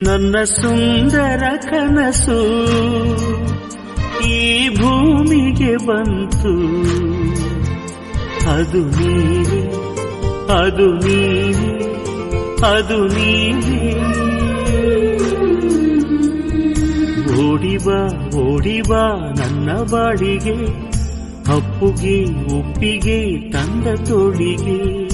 ನನ್ನ ಸುಂದರ ಕನಸು ಈ ಭೂಮಿಗೆ ಬಂತು. ಅದು ನೀನೆ, ಅದು ನೀನೆ, ಅದು ನೀನೆ. ಓಡಿಬಾ ಓಡಿಬಾ ನನ್ನ ಬಾಡಿಗೆ, ಅಪ್ಪುಗೆ ಉಪ್ಪಿಗೆ ತಂದ ತೋಳಿಗೆ.